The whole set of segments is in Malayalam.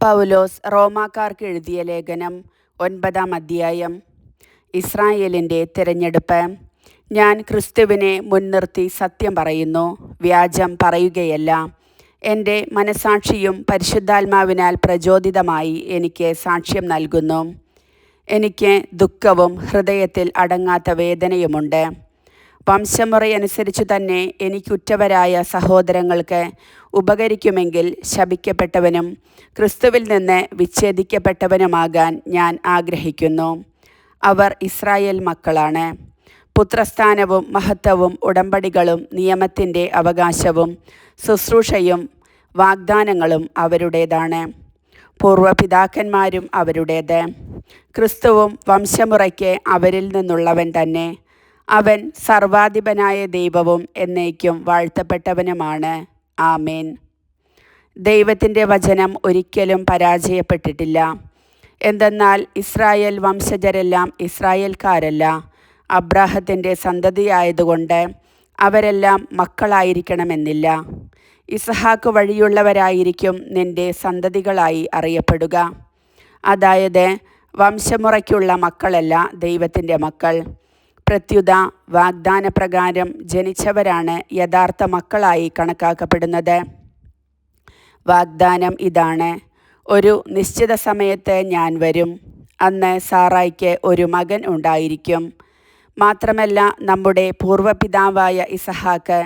പൗലോസ് റോമാക്കാർക്ക് എഴുതിയ ലേഖനം 9-ാം അധ്യായം. ഇസ്രായേലിൻ്റെ തിരഞ്ഞെടുപ്പ്. ഞാൻ ക്രിസ്തുവിനെ മുൻനിർത്തി സത്യം പറയുന്നു, വ്യാജം പറയുകയല്ല. എൻ്റെ മനസാക്ഷിയും പരിശുദ്ധാത്മാവിനാൽ പ്രചോദിതമായി എനിക്ക് സാക്ഷ്യം നൽകുന്നു. എനിക്ക് ദുഃഖവും ഹൃദയത്തിൽ അടങ്ങാത്ത വേദനയുമുണ്ട്. വംശമുറയനുസരിച്ചു തന്നെ എനിക്കുറ്റവരായ സഹോദരങ്ങൾക്ക് ഉപകരിക്കുമെങ്കിൽ ശപിക്കപ്പെട്ടവനും ക്രിസ്തുവിൽ നിന്ന് വിച്ഛേദിക്കപ്പെട്ടവനുമാകാൻ ഞാൻ ആഗ്രഹിക്കുന്നു. അവർ ഇസ്രായേൽ മക്കളാണ്. പുത്രസ്ഥാനവും മഹത്വവും ഉടമ്പടികളും നിയമത്തിൻ്റെ അവകാശവും ശുശ്രൂഷയും വാഗ്ദാനങ്ങളും അവരുടേതാണ്. പൂർവ്വപിതാക്കന്മാരും അവരുടേത്. ക്രിസ്തുവും വംശമുറയ്ക്ക് അവരിൽ നിന്നുള്ളവൻ തന്നെ. അവൻ സർവാധിപനായ ദൈവവും എന്നേക്കും വാഴ്ത്തപ്പെട്ടവനുമാണ്. ആമേൻ. ദൈവത്തിൻ്റെ വചനം ഒരിക്കലും പരാജയപ്പെട്ടിട്ടില്ല. എന്തെന്നാൽ ഇസ്രായേൽ വംശജരെല്ലാം ഇസ്രായേൽക്കാരല്ല, അബ്രാഹത്തിൻ്റെ സന്തതിയായതുകൊണ്ട് അവരെല്ലാം മക്കളായിരിക്കണമെന്നില്ല. ഇസഹാക്ക് വഴിയുള്ളവരായിരിക്കും നിന്റെ സന്തതികളായി അറിയപ്പെടുക. അതായത് വംശമുറയ്ക്കുള്ള മക്കളല്ല ദൈവത്തിൻ്റെ മക്കൾ. പ്രത്യുത വാഗ്ദാനപ്രകാരം ജനിച്ചവരാണ് യഥാർത്ഥ മക്കളായി കണക്കാക്കപ്പെടുന്നത്. വാഗ്ദാനം ഇതാണ്: ഒരു നിശ്ചിത സമയത്ത് ഞാൻ വരും, അന്ന് സാറായ്ക്ക് ഒരു മകൻ ഉണ്ടായിരിക്കും. മാത്രമല്ല, നമ്മുടെ പൂർവ്വപിതാവായ ഇസഹാക്ക്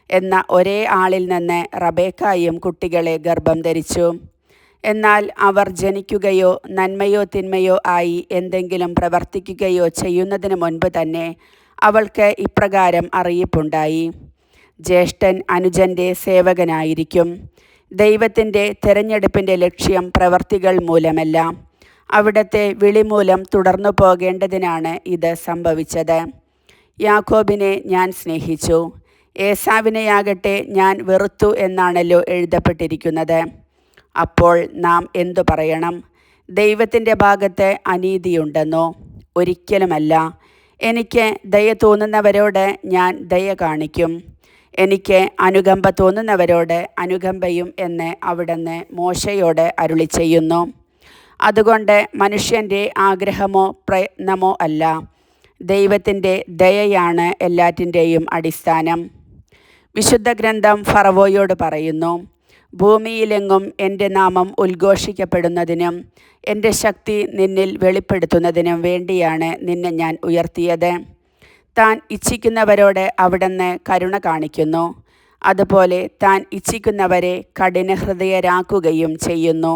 എന്ന ഒരേ ആളിൽ നിന്ന് റബേക്കായും കുട്ടികളെ ഗർഭം ധരിച്ചു. എന്നാൽ അവർ ജനിക്കുകയോ നന്മയോ തിന്മയോ ആയി എന്തെങ്കിലും പ്രവർത്തിക്കുകയോ ചെയ്യുന്നതിന് മുൻപ് തന്നെ അവൾക്ക് ഇപ്രകാരം അറിയിപ്പുണ്ടായി: ജ്യേഷ്ഠൻ അനുജൻ്റെ സേവകനായിരിക്കും. ദൈവത്തിൻ്റെ തിരഞ്ഞെടുപ്പിൻ്റെ ലക്ഷ്യം പ്രവർത്തികൾ മൂലമല്ല, അവിടുത്തെ വിളി മൂലം തുടർന്നു പോകേണ്ടതിനാണ് ഇത് സംഭവിച്ചത്. യാക്കോബിനെ ഞാൻ സ്നേഹിച്ചു, ഏസാവിനെയാകട്ടെ ഞാൻ വെറുത്തു എന്നാണല്ലോ എഴുതപ്പെട്ടിരിക്കുന്നത്. അപ്പോൾ നാം എന്തു പറയണം? ദൈവത്തിൻ്റെ ഭാഗത്ത് അനീതിയുണ്ടെന്നോ? ഒരിക്കലുമല്ല. എനിക്ക് ദയ തോന്നുന്നവരോട് ഞാൻ ദയ കാണിക്കും, എനിക്ക് അനുകമ്പ തോന്നുന്നവരോട് അനുകമ്പയും എന്ന് അവിടുന്ന് മോശയോട് അരുളി ചെയ്യുന്നു. അതുകൊണ്ട് മനുഷ്യൻ്റെ ആഗ്രഹമോ പ്രയത്നമോ അല്ല, ദൈവത്തിൻ്റെ ദയയാണ് എല്ലാറ്റിൻ്റെയും അടിസ്ഥാനം. വിശുദ്ധ ഗ്രന്ഥം ഫറവോയോട് പറയുന്നു: ഭൂമിയിലെങ്ങും എൻ്റെ നാമം ഉദ്ഘോഷിക്കപ്പെടുന്നതിനും എൻ്റെ ശക്തി നിന്നിൽ വെളിപ്പെടുത്തുന്നതിനും വേണ്ടിയാണ് നിന്നെ ഞാൻ ഉയർത്തിയത്. താൻ ഇച്ഛിക്കുന്നവരോട് അവിടുന്ന് കരുണ കാണിക്കുന്നു, അതുപോലെ താൻ ഇച്ഛിക്കുന്നവരെ കഠിനഹൃദയരാക്കുകയും ചെയ്യുന്നു.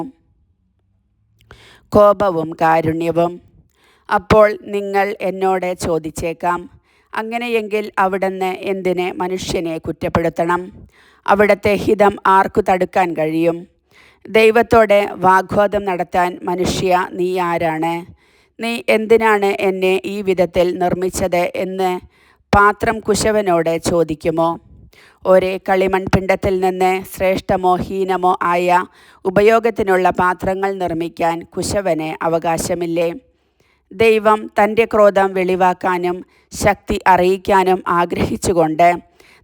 കോപവും കാരുണ്യവും. അപ്പോൾ നിങ്ങൾ എന്നോട് ചോദിച്ചേക്കാം, അങ്ങനെയെങ്കിൽ അവിടുന്ന് എന്തിന് മനുഷ്യനെ കുറ്റപ്പെടുത്തണം? അവിടുത്തെ ഹിതം ആർക്കു തടുക്കാൻ കഴിയും? ദൈവത്തോടെ വാഗ്വാദം നടത്താൻ മനുഷ്യ, നീ ആരാണ്? നീ എന്തിനാണ് എന്നെ ഈ വിധത്തിൽ നിർമ്മിച്ചത് എന്ന് പാത്രം കുശവനോട് ചോദിക്കുമോ? ഒരേ കളിമൺപിണ്ടത്തിൽ നിന്ന് ശ്രേഷ്ഠമോ ഹീനമോ ആയ ഉപയോഗത്തിനുള്ള പാത്രങ്ങൾ നിർമ്മിക്കാൻ കുശവന് അവകാശമില്ലേ? ദൈവം തൻ്റെ ക്രോധം വെളിവാക്കാനും ശക്തി അറിയിക്കാനും ആഗ്രഹിച്ചുകൊണ്ട്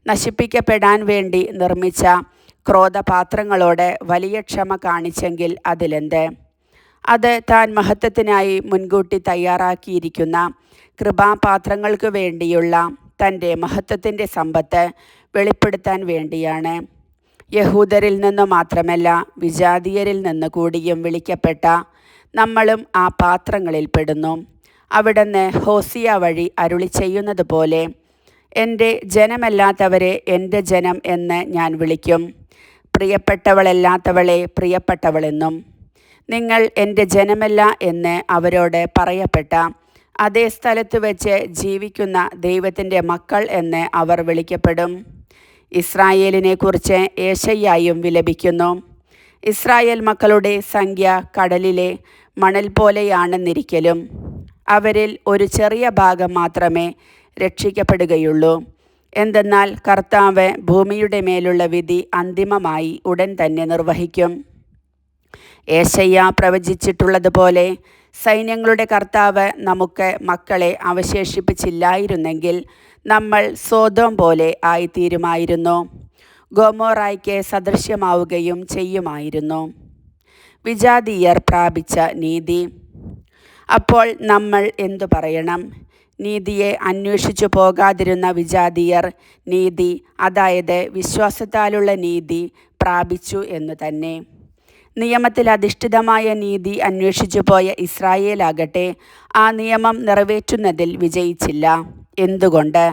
നശിപ്പിക്കപ്പെടാൻ വേണ്ടി നിർമ്മിച്ച ക്രോധപാത്രങ്ങളോട് വലിയ ക്ഷമ കാണിച്ചെങ്കിൽ അതിലെന്ത്? അത് താൻ മഹത്വത്തിനായി മുൻകൂട്ടി തയ്യാറാക്കിയിരിക്കുന്ന കൃപാപാത്രങ്ങൾക്ക് വേണ്ടിയുള്ള തൻ്റെ മഹത്വത്തിൻ്റെ സമ്പത്ത് വെളിപ്പെടുത്താൻ വേണ്ടിയാണ്. യഹൂദരിൽ നിന്നു മാത്രമല്ല, വിജാതീയരിൽ നിന്ന് കൂടിയും വിളിക്കപ്പെട്ട നമ്മളും ആ പാത്രങ്ങളിൽ പെടുന്നു. അവിടുന്ന് ഹോസിയ വഴി അരുളി ചെയ്യുന്നത് പോലെ: എൻ്റെ ജനമല്ലാത്തവരെ എൻ്റെ ജനം എന്ന് ഞാൻ വിളിക്കും, പ്രിയപ്പെട്ടവളല്ലാത്തവളെ പ്രിയപ്പെട്ടവളെന്നും. നിങ്ങൾ എൻ്റെ ജനമല്ല എന്ന് അവരോട് പറയപ്പെട്ട അതേ സ്ഥലത്ത് വെച്ച് ജീവിക്കുന്ന ദൈവത്തിൻ്റെ മക്കൾ എന്ന് അവർ വിളിക്കപ്പെടും. ഇസ്രായേലിനെക്കുറിച്ച് യേശയ്യായും വിലപിക്കുന്നു: ഇസ്രായേൽ മക്കളുടെ സംഖ്യ കടലിലെ മണൽ പോലെയാണെന്നിരിക്കലും അവരിൽ ഒരു ചെറിയ ഭാഗം മാത്രമേ രക്ഷിക്കപ്പെടുകയുള്ളൂ. എന്തെന്നാൽ കർത്താവ് ഭൂമിയുടെ മേലുള്ള വിധി അന്തിമമായി ഉടൻ തന്നെ നിർവഹിക്കും. യേശയ്യ പ്രവചിച്ചിട്ടുള്ളതുപോലെ സൈന്യങ്ങളുടെ കർത്താവ് നമുക്ക് മക്കളെ അവശേഷിപ്പിച്ചില്ലായിരുന്നെങ്കിൽ നമ്മൾ സോദോം പോലെ ആയിത്തീരുമായിരുന്നു, ഗൊമോറായ്ക്ക് സദൃശ്യമാവുകയും ചെയ്യുമായിരുന്നു. വിജാതീയർ പ്രാപിച്ച നീതി. അപ്പോൾ നമ്മൾ എന്തു പറയണം? നീതിയെ അന്വേഷിച്ചു പോകാതിരുന്ന വിജാതീയർ നീതി, അതായത് വിശ്വാസത്താലുള്ള നീതി പ്രാപിച്ചു എന്നു തന്നെ. നിയമത്തിൽ അധിഷ്ഠിതമായ നീതി അന്വേഷിച്ചു പോയ ഇസ്രായേലാകട്ടെ ആ നിയമം നിറവേറ്റുന്നതിൽ വിജയിച്ചില്ല. എന്തുകൊണ്ട്?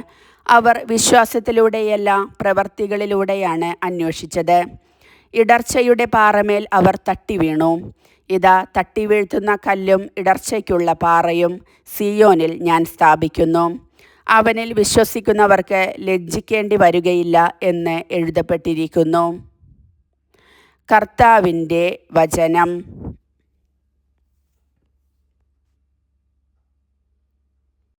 അവർ വിശ്വാസത്തിലൂടെയല്ല, പ്രവർത്തികളിലൂടെയാണ് അന്വേഷിച്ചത്. ഇടർച്ചയുടെ പാറമേൽ അവർ തട്ടി വീണു. ഇതാ, തട്ടിവീഴ്ത്തുന്ന കല്ലും ഇടർച്ചയ്ക്കുള്ള പാറയും സിയോനിൽ ഞാൻ സ്ഥാപിക്കുന്നു. അവനിൽ വിശ്വസിക്കുന്നവർക്ക് ലജ്ജിക്കേണ്ടി വരികയില്ല എന്ന് എഴുതപ്പെട്ടിരിക്കുന്നു. കർത്താവിൻ്റെ വചനം.